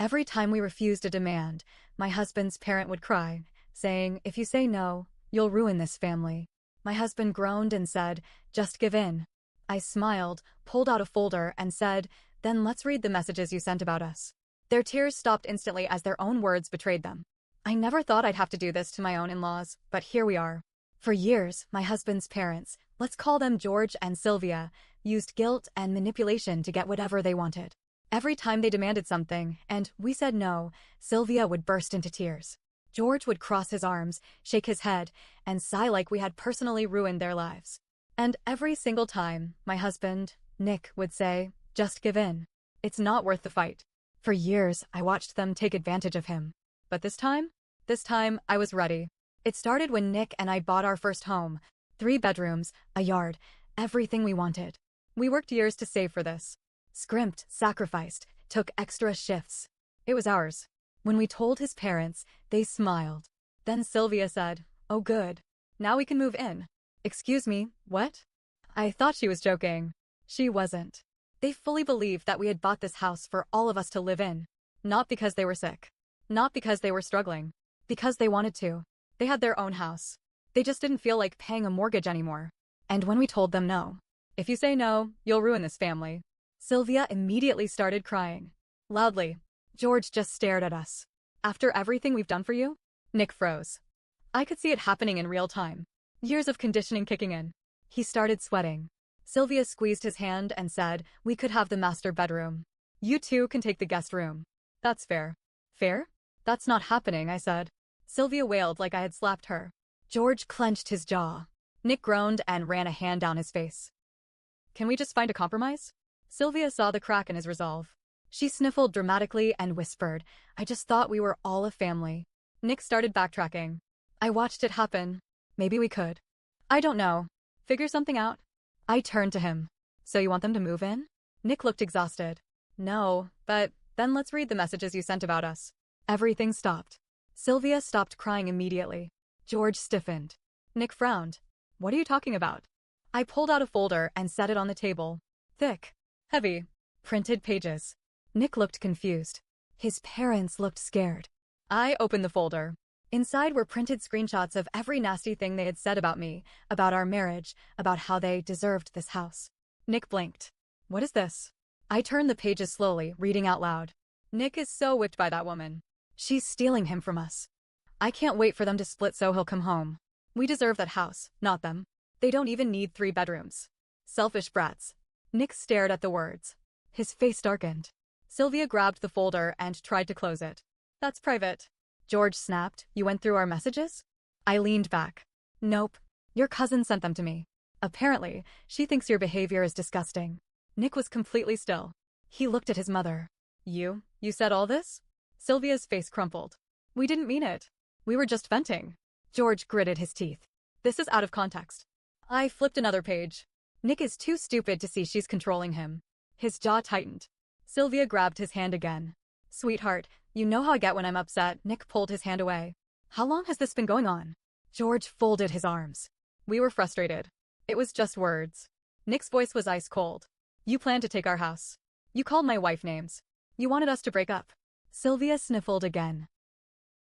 Every time we refused a demand, my husband's parent would cry, saying, "If you say no, you'll ruin this family." My husband groaned and said, "Just give in." I smiled, pulled out a folder, and said, "Then let's read the messages you sent about us." Their tears stopped instantly as their own words betrayed them. I never thought I'd have to do this to my own in-laws, but here we are. For years, my husband's parents, let's call them George and Sylvia, used guilt and manipulation to get whatever they wanted. Every time they demanded something, and we said no, Sylvia would burst into tears. George would cross his arms, shake his head, and sigh like we had personally ruined their lives. And every single time, my husband, Nick, would say, "Just give in. It's not worth the fight." For years, I watched them take advantage of him. But this time, I was ready. It started when Nick and I bought our first home. 3 bedrooms, a yard, everything we wanted. We worked years to save for this. Scrimped, sacrificed, took extra shifts. It was ours. When we told his parents, they smiled. Then Sylvia said, "Oh good. Now we can move in." Excuse me, what? I thought she was joking. She wasn't. They fully believed that we had bought this house for all of us to live in. Not because they were sick. Not because they were struggling. Because they wanted to. They had their own house. They just didn't feel like paying a mortgage anymore. And when we told them no, "If you say no, you'll ruin this family," Sylvia immediately started crying. Loudly. George just stared at us. "After everything we've done for you?" Nick froze. I could see it happening in real time. Years of conditioning kicking in. He started sweating. Sylvia squeezed his hand and said, "We could have the master bedroom. You two can take the guest room." "That's fair." "Fair? That's not happening," I said. Sylvia wailed like I had slapped her. George clenched his jaw. Nick groaned and ran a hand down his face. "Can we just find a compromise?" Sylvia saw the crack in his resolve. She sniffled dramatically and whispered, "I just thought we were all a family." Nick started backtracking. I watched it happen. "Maybe we could." "I don't know. Figure something out." I turned to him. "So you want them to move in?" Nick looked exhausted. "No, but then let's read the messages you sent about us." Everything stopped. Sylvia stopped crying immediately. George stiffened. Nick frowned. "What are you talking about?" I pulled out a folder and set it on the table. Thick. Heavy. Printed pages. Nick looked confused. His parents looked scared. I opened the folder. Inside were printed screenshots of every nasty thing they had said about me, about our marriage, about how they deserved this house. Nick blinked. "What is this?" I turned the pages slowly, reading out loud. "Nick is so whipped by that woman. She's stealing him from us. I can't wait for them to split so he'll come home. We deserve that house, not them. They don't even need 3 bedrooms. Selfish brats." Nick stared at the words. His face darkened. Sylvia grabbed the folder and tried to close it. "That's private." George snapped. "You went through our messages?" I leaned back. "Nope. Your cousin sent them to me. Apparently, she thinks your behavior is disgusting." Nick was completely still. He looked at his mother. You said all this?" Sylvia's face crumpled. "We didn't mean it. We were just venting." George gritted his teeth. "This is out of context." I flipped another page. Nick is too stupid to see she's controlling him. His jaw tightened. Sylvia grabbed his hand again. "Sweetheart, you know how I get when I'm upset." Nick pulled his hand away. "How long has this been going on?" George folded his arms. "We were frustrated. It was just words." Nick's voice was ice cold. "You planned to take our house. You called my wife names. You wanted us to break up." Sylvia sniffled again.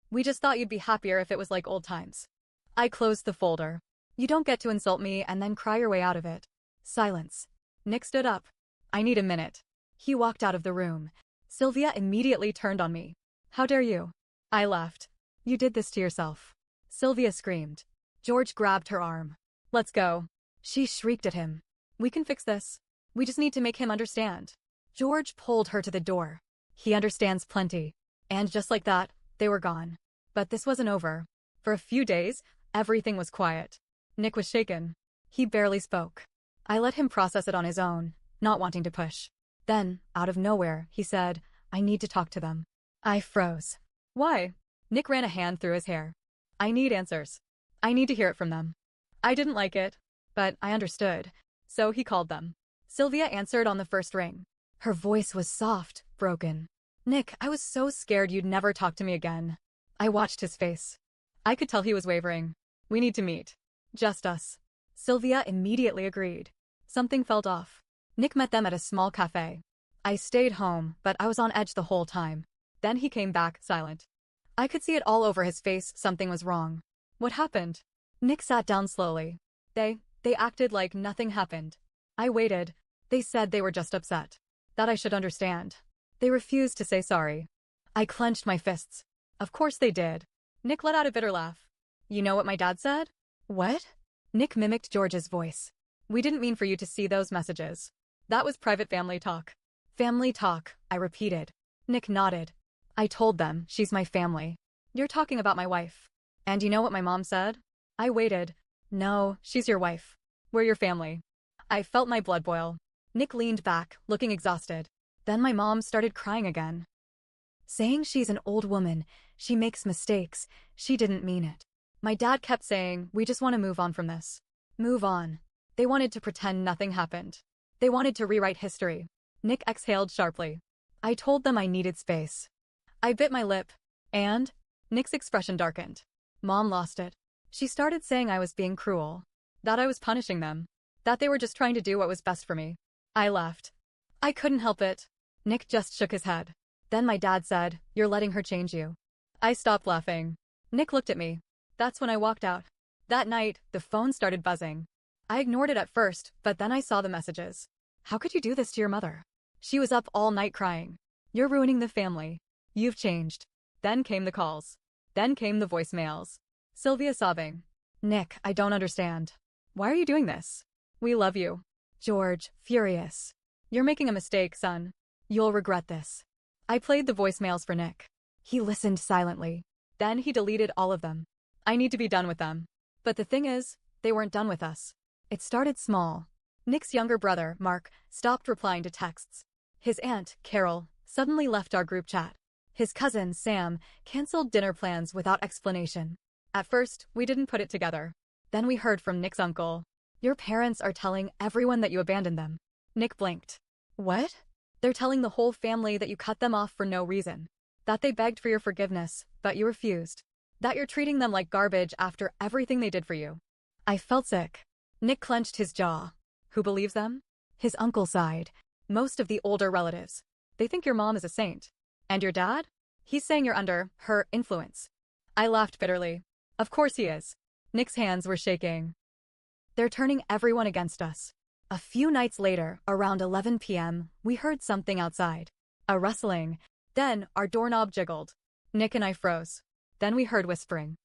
"We just thought you'd be happier if it was like old times." I closed the folder. "You don't get to insult me and then cry your way out of it." Silence. Nick stood up. "I need a minute." He walked out of the room. Sylvia immediately turned on me. "How dare you?" I laughed. "You did this to yourself." Sylvia screamed. George grabbed her arm. "Let's go." She shrieked at him. "We can fix this. We just need to make him understand." George pulled her to the door. "He understands plenty." And just like that, they were gone. But this wasn't over. For a few days, everything was quiet. Nick was shaken. He barely spoke. I let him process it on his own, not wanting to push. Then, out of nowhere, he said, "I need to talk to them." I froze. "Why?" Nick ran a hand through his hair. "I need answers. I need to hear it from them." I didn't like it, but I understood. So he called them. Sylvia answered on the first ring. Her voice was soft, broken. "Nick, I was so scared you'd never talk to me again." I watched his face. I could tell he was wavering. "We need to meet. Just us." Sylvia immediately agreed. Something felt off. Nick met them at a small cafe. I stayed home, but I was on edge the whole time. Then he came back, silent. I could see it all over his face, something was wrong. What happened? Nick sat down slowly. They acted like nothing happened. I waited. They said they were just upset. That I should understand. They refused to say sorry. I clenched my fists. Of course they did. Nick let out a bitter laugh. You know what my dad said? What? Nick mimicked George's voice. We didn't mean for you to see those messages. That was private family talk. Family talk, I repeated. Nick nodded. I told them, she's my family. You're talking about my wife. And you know what my mom said? I waited. No, she's your wife. We're your family. I felt my blood boil. Nick leaned back, looking exhausted. Then my mom started crying again. Saying she's an old woman, she makes mistakes, she didn't mean it. My dad kept saying, we just want to move on from this. Move on. They wanted to pretend nothing happened. They wanted to rewrite history. Nick exhaled sharply. I told them I needed space. I bit my lip. And? Nick's expression darkened. Mom lost it. She started saying I was being cruel. That I was punishing them. That they were just trying to do what was best for me. I laughed. I couldn't help it. Nick just shook his head. Then my dad said, you're letting her change you. I stopped laughing. Nick looked at me. That's when I walked out. That night, the phone started buzzing. I ignored it at first, but then I saw the messages. How could you do this to your mother? She was up all night crying. You're ruining the family. You've changed. Then came the calls. Then came the voicemails. Sylvia sobbing. Nick, I don't understand. Why are you doing this? We love you. George, furious. You're making a mistake, son. You'll regret this. I played the voicemails for Nick. He listened silently. Then he deleted all of them. I need to be done with them. But the thing is, they weren't done with us. It started small. Nick's younger brother, Mark, stopped replying to texts. His aunt, Carol, suddenly left our group chat. His cousin, Sam, canceled dinner plans without explanation. At first, we didn't put it together. Then we heard from Nick's uncle. Your parents are telling everyone that you abandoned them. Nick blinked. What? They're telling the whole family that you cut them off for no reason. That they begged for your forgiveness, but you refused. That you're treating them like garbage after everything they did for you. I felt sick. Nick clenched his jaw. Who believes them? His uncle sighed. Most of the older relatives. They think your mom is a saint. And your dad? He's saying you're under her influence. I laughed bitterly. Of course he is. Nick's hands were shaking. They're turning everyone against us. A few nights later, around 11 p.m., we heard something outside. A rustling. Then, our doorknob jiggled. Nick and I froze. Then we heard whispering.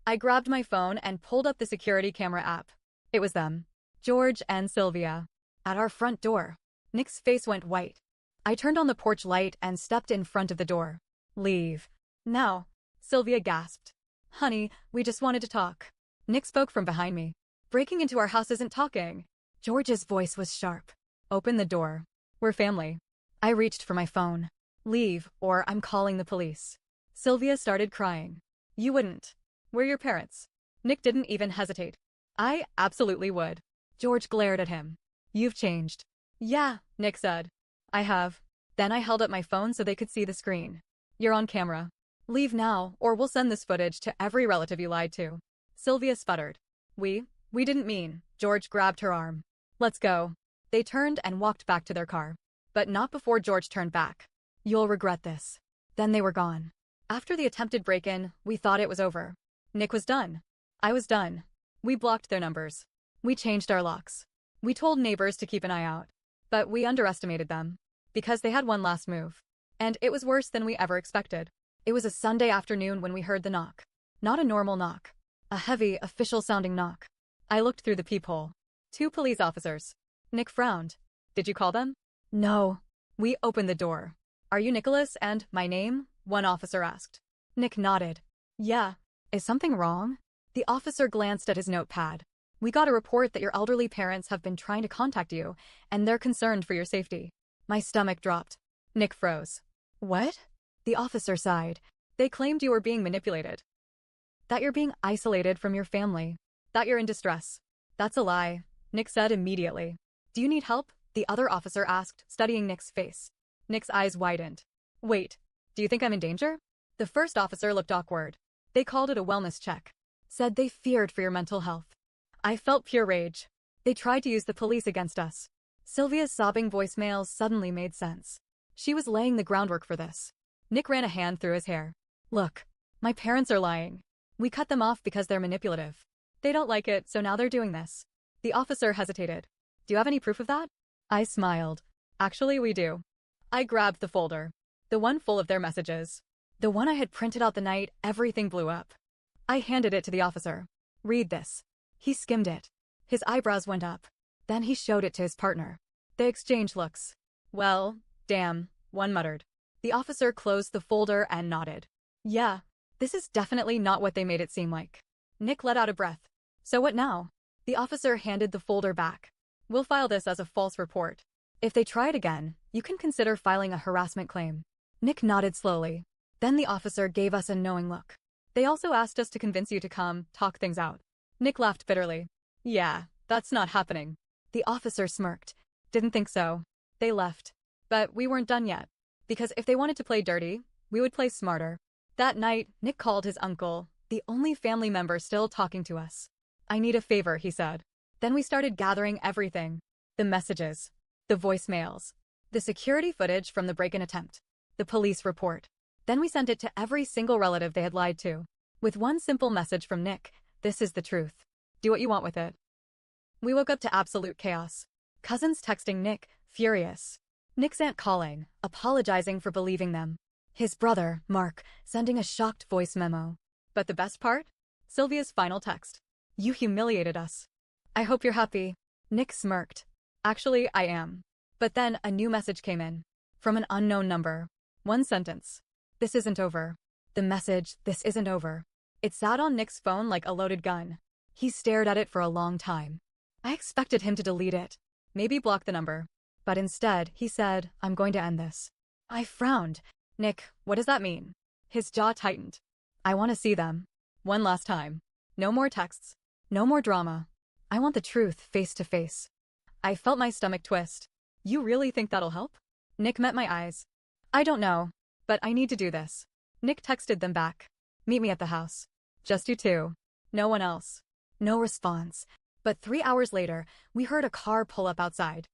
I grabbed my phone and pulled up the security camera app. It was them. George and Sylvia. At our front door. Nick's face went white. I turned on the porch light and stepped in front of the door. Leave. Now. Sylvia gasped. Honey, we just wanted to talk. Nick spoke from behind me. Breaking into our house isn't talking. George's voice was sharp. Open the door. We're family. I reached for my phone. Leave, or I'm calling the police. Sylvia started crying. You wouldn't. We're your parents. Nick didn't even hesitate. I absolutely would. George glared at him. You've changed. Yeah, Nick said. I have. Then I held up my phone so they could see the screen. You're on camera. Leave now, or we'll send this footage to every relative you lied to. Sylvia sputtered. We didn't mean. George grabbed her arm. Let's go. They turned and walked back to their car. But not before George turned back. You'll regret this. Then they were gone. After the attempted break-in, we thought it was over. Nick was done. I was done. We blocked their numbers. We changed our locks. We told neighbors to keep an eye out. But we underestimated them. Because they had one last move. And it was worse than we ever expected. It was a Sunday afternoon when we heard the knock. Not a normal knock. A heavy, official-sounding knock. I looked through the peephole. 2 police officers. Nick frowned. Did you call them? No. We opened the door. Are you Nicholas and my name? One officer asked. Nick nodded. Yeah. Is something wrong? The officer glanced at his notepad. We got a report that your elderly parents have been trying to contact you, and they're concerned for your safety. My stomach dropped. Nick froze. What? The officer sighed. They claimed you were being manipulated. That you're being isolated from your family. That you're in distress. That's a lie, Nick said immediately. Do you need help? The other officer asked, studying Nick's face. Nick's eyes widened. Wait, do you think I'm in danger? The first officer looked awkward. They called it a wellness check. Said they feared for your mental health. I felt pure rage. They tried to use the police against us. Sylvia's sobbing voicemails suddenly made sense. She was laying the groundwork for this. Nick ran a hand through his hair. Look, my parents are lying. We cut them off because they're manipulative. They don't like it, so now they're doing this. The officer hesitated. Do you have any proof of that? I smiled. Actually, we do. I grabbed the folder. The one full of their messages. The one I had printed out the night everything blew up. I handed it to the officer. Read this. He skimmed it. His eyebrows went up. Then he showed it to his partner. They exchanged looks. Well, damn, one muttered. The officer closed the folder and nodded. Yeah, this is definitely not what they made it seem like. Nick let out a breath. So what now? The officer handed the folder back. We'll file this as a false report. If they try it again, you can consider filing a harassment claim. Nick nodded slowly. Then the officer gave us a knowing look. They also asked us to convince you to come, talk things out. Nick laughed bitterly. Yeah, that's not happening. The officer smirked. Didn't think so. They left. But we weren't done yet. Because if they wanted to play dirty, we would play smarter. That night, Nick called his uncle, the only family member still talking to us. I need a favor, he said. Then we started gathering everything. The messages. The voicemails. The security footage from the break-in attempt. The police report. Then we sent it to every single relative they had lied to. With one simple message from Nick, this is the truth. Do what you want with it. We woke up to absolute chaos. Cousins texting Nick, furious. Nick's aunt calling, apologizing for believing them. His brother, Mark, sending a shocked voice memo. But the best part? Sylvia's final text. You humiliated us. I hope you're happy. Nick smirked. Actually, I am. But then a new message came in. From an unknown number. One sentence. This isn't over. The message, this isn't over. It sat on Nick's phone like a loaded gun. He stared at it for a long time. I expected him to delete it. Maybe block the number. But instead, he said, I'm going to end this. I frowned. Nick, what does that mean? His jaw tightened. I want to see them. One last time. No more texts. No more drama. I want the truth face to face. I felt my stomach twist. You really think that'll help? Nick met my eyes. I don't know, but I need to do this. Nick texted them back. Meet me at the house. Just you two. No one else. No response. But 3 hours later, we heard a car pull up outside.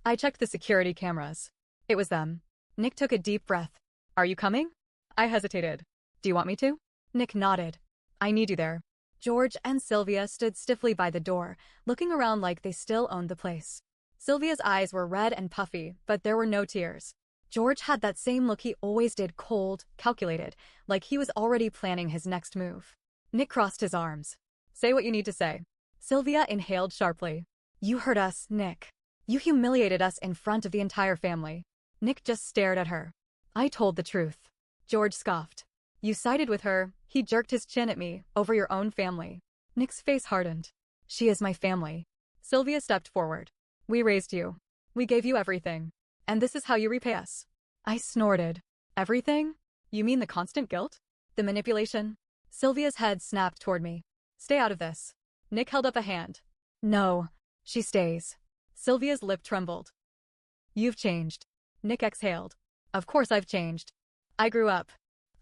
I checked the security cameras. It was them. Nick took a deep breath. Are you coming? I hesitated. Do you want me to? Nick nodded. I need you there. George and Sylvia stood stiffly by the door, looking around like they still owned the place. Sylvia's eyes were red and puffy, but there were no tears. George had that same look he always did, cold, calculated, like he was already planning his next move. Nick crossed his arms. Say what you need to say. Sylvia inhaled sharply. You hurt us, Nick. You humiliated us in front of the entire family. Nick just stared at her. I told the truth. George scoffed. You sided with her. He jerked his chin at me, over your own family. Nick's face hardened. She is my family. Sylvia stepped forward. We raised you. We gave you everything. And this is how you repay us. I snorted. Everything? You mean the constant guilt? The manipulation? Sylvia's head snapped toward me. Stay out of this. Nick held up a hand. No. She stays. Sylvia's lip trembled. You've changed. Nick exhaled. Of course I've changed. I grew up.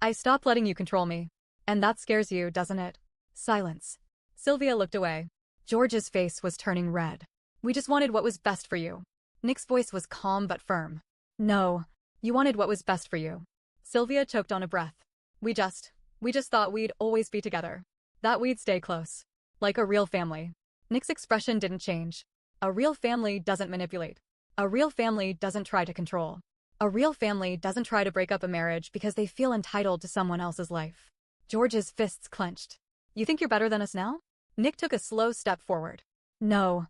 I stopped letting you control me. And that scares you, doesn't it? Silence. Sylvia looked away. George's face was turning red. We just wanted what was best for you. Nick's voice was calm but firm. No. You wanted what was best for you. Sylvia choked on a breath. We just thought we'd always be together. That we'd stay close. Like a real family. Nick's expression didn't change. A real family doesn't manipulate. A real family doesn't try to control. A real family doesn't try to break up a marriage because they feel entitled to someone else's life. George's fists clenched. You think you're better than us now? Nick took a slow step forward. No.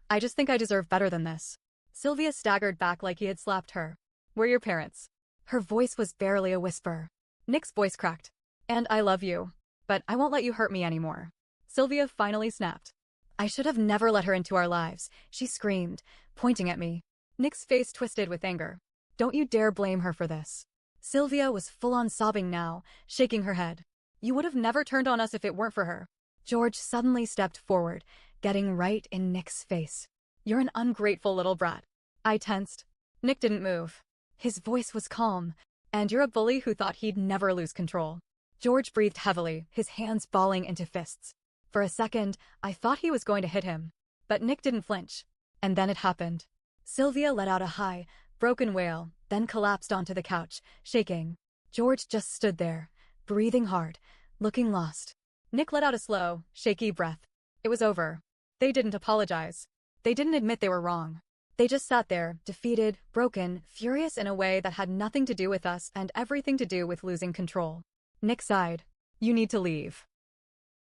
I just think I deserve better than this. Sylvia staggered back like he had slapped her. We're your parents. Her voice was barely a whisper. Nick's voice cracked. And I love you. But I won't let you hurt me anymore. Sylvia finally snapped. I should have never let her into our lives, she screamed, pointing at me. Nick's face twisted with anger. Don't you dare blame her for this. Sylvia was full-on sobbing now, shaking her head. You would have never turned on us if it weren't for her. George suddenly stepped forward, getting right in Nick's face. You're an ungrateful little brat. I tensed. Nick didn't move. His voice was calm. And you're a bully who thought he'd never lose control. George breathed heavily, his hands balling into fists. For a second, I thought he was going to hit him. But Nick didn't flinch. And then it happened. Sylvia let out a high, broken wail, then collapsed onto the couch, shaking. George just stood there, breathing hard, looking lost. Nick let out a slow, shaky breath. It was over. They didn't apologize. They didn't admit they were wrong. They just sat there, defeated, broken, furious in a way that had nothing to do with us and everything to do with losing control. Nick sighed. You need to leave.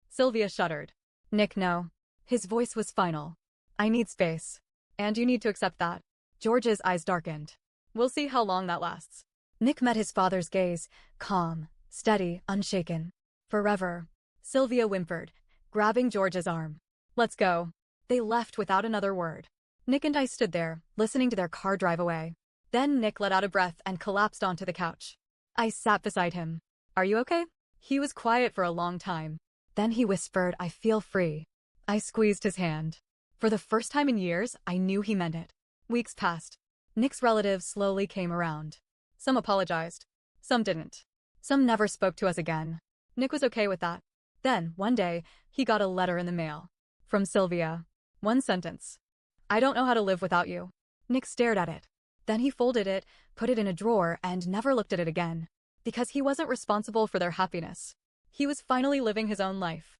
Sylvia shuddered. Nick, no. His voice was final. I need space. And you need to accept that. George's eyes darkened. We'll see how long that lasts. Nick met his father's gaze, calm, steady, unshaken. Forever. Sylvia whimpered, grabbing George's arm. Let's go. They left without another word. Nick and I stood there, listening to their car drive away. Then Nick let out a breath and collapsed onto the couch. I sat beside him. Are you okay? He was quiet for a long time. Then he whispered, I feel free. I squeezed his hand. For the first time in years, I knew he meant it. Weeks passed. Nick's relatives slowly came around. Some apologized. Some didn't. Some never spoke to us again. Nick was okay with that. Then, one day, he got a letter in the mail. From Sylvia. One sentence. I don't know how to live without you. Nick stared at it. Then he folded it, put it in a drawer, and never looked at it again. Because he wasn't responsible for their happiness. He was finally living his own life.